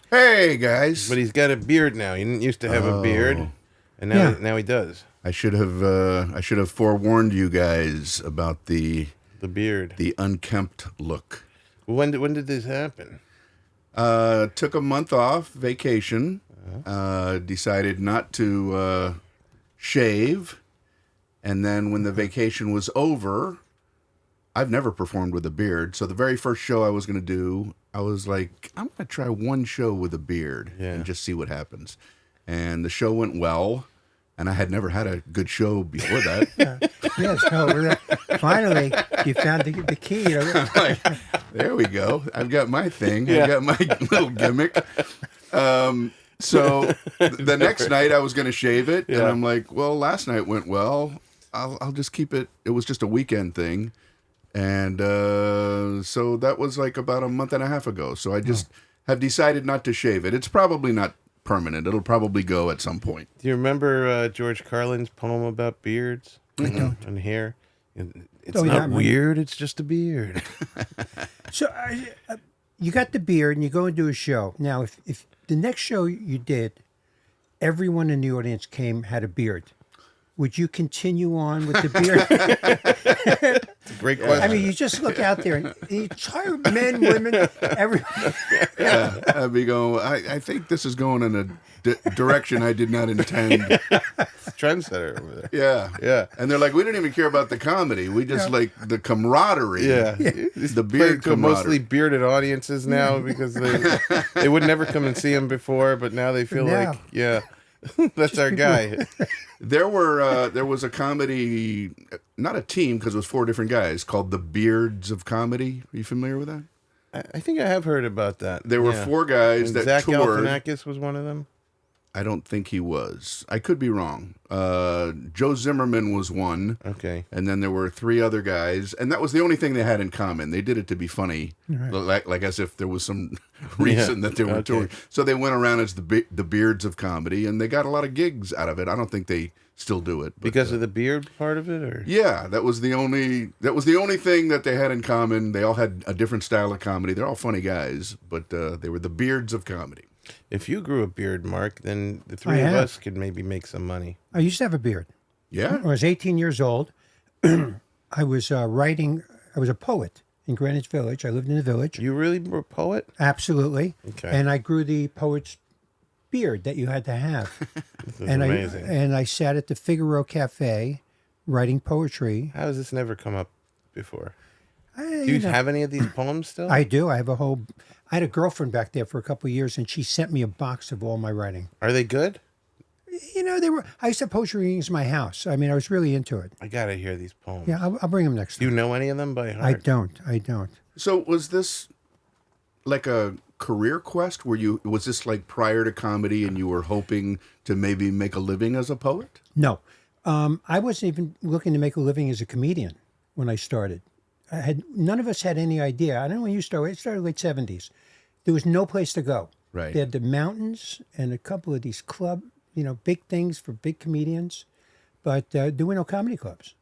Hey, guys. But he's got a beard now. He didn't used to have a beard, and now he does. I should have forewarned you guys about the beard, the unkempt look. When did this happen? Took a month off vacation. Decided not to shave, and then when the vacation was over, I've never performed with a beard. So the very first show I was going to do, I was like, I'm going to try one show with a beard and just see what happens. And the show went well, and I had never had a good show before that. Yes, no, finally, you found the key. Like, there we go. I've got my thing. I've got my little gimmick. So the next night I was going to shave it, and I'm like, well, last night went well. I'll just keep it. It was just a weekend thing. And so that was like about a month and a half ago. So I just have decided not to shave it. It's probably not permanent. It'll probably go at some point. Do you remember George Carlin's poem about beards? I don't. And hair? It's not weird. It's just a beard. So you got the beard and you go and do a show. Now, if the next show you did, everyone in the audience had a beard, would you continue on with the beard? It's a great question. I mean, you just look out there and the entire men, women, everyone. Yeah, I'd be going, I think this is going in a direction I did not intend. Trendsetter over there. Yeah. And they're like, we didn't even care about the comedy. We just like the camaraderie. Yeah. The beard camaraderie. Mostly bearded audiences now because they would never come and see him before, but now they feel like, that's our guy. There was a comedy, not a team because it was 4 different guys, called the Beards of Comedy. Are you familiar with that? I think I have heard about that. There were 4 guys that Zach toured. Galifianakis was one of them? I don't think he was. I could be wrong. Joe Zimmerman was one. Okay. And then there were 3 other guys, and that was the only thing they had in common. They did it to be funny, like as if there was some reason that they were touring. So they went around as the Beards of Comedy, and they got a lot of gigs out of it. I don't think they still do it. But, because of the beard part of it, or that was the only thing that they had in common. They all had a different style of comedy. They're all funny guys, but they were the Beards of Comedy. If you grew a beard, Mark, then the 3 of us could maybe make some money. I used to have a beard. Yeah. When I was 18 years old. I was writing. I was a poet in Greenwich Village. I lived in the village. You really were a poet? Absolutely. Okay. And I grew the poet's beard that you had to have. This is amazing. I sat at the Figaro Cafe writing poetry. How has this never come up before? Do you have any of these poems still? I do. I have I had a girlfriend back there for a couple of years, and she sent me a box of all my writing. Are they good? I used to have poetry readings in my house. I mean, I was really into it. I gotta hear these poems. Yeah, I'll bring them next time. Do you know any of them by heart? I don't. So was this like a career quest? Was this like prior to comedy and you were hoping to maybe make a living as a poet? No. I wasn't even looking to make a living as a comedian when I started. None of us had any idea. I don't know when you started. It started late 70s. There was no place to go. Right. They had the mountains and a couple of these big things for big comedians, but there were no comedy clubs.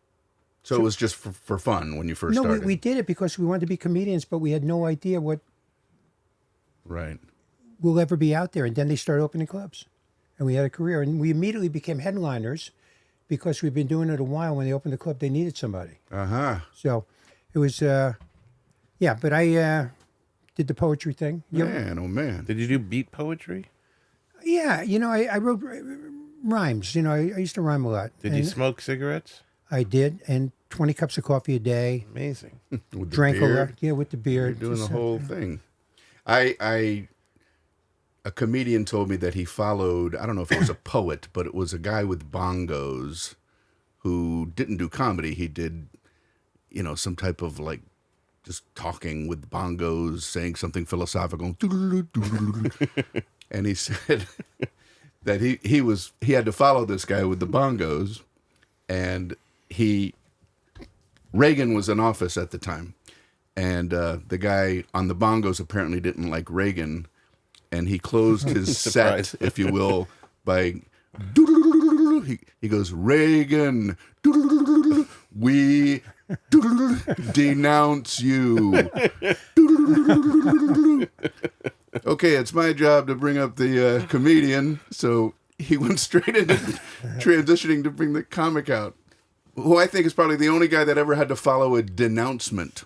So it was just for fun when you first started? No, we did it because we wanted to be comedians, but we had no idea what we'll ever be out there. And then they started opening clubs, and we had a career. And we immediately became headliners because we've been doing it a while. When they opened the club, they needed somebody. Uh-huh. So it was, but I did the poetry thing. Man, oh man. Did you do beat poetry? Yeah, I wrote rhymes. I used to rhyme a lot. Did you smoke cigarettes? I did, and 20 cups of coffee a day. Amazing. Drank a lot. Yeah, with the beard. You're doing the whole thing. A comedian told me that he followed, I don't know if it was a poet, but it was a guy with bongos who didn't do comedy. He did, some type of like just talking with bongos, saying something philosophical. And he said that he had to follow this guy with the bongos, and Reagan was in office at the time, and the guy on the bongos apparently didn't like Reagan, and he closed his set, if you will, by he goes, Reagan, we denounce you. okay, it's my job to bring up the comedian. So he went straight into transitioning to bring the comic out, who I think is probably the only guy that ever had to follow a denouncement.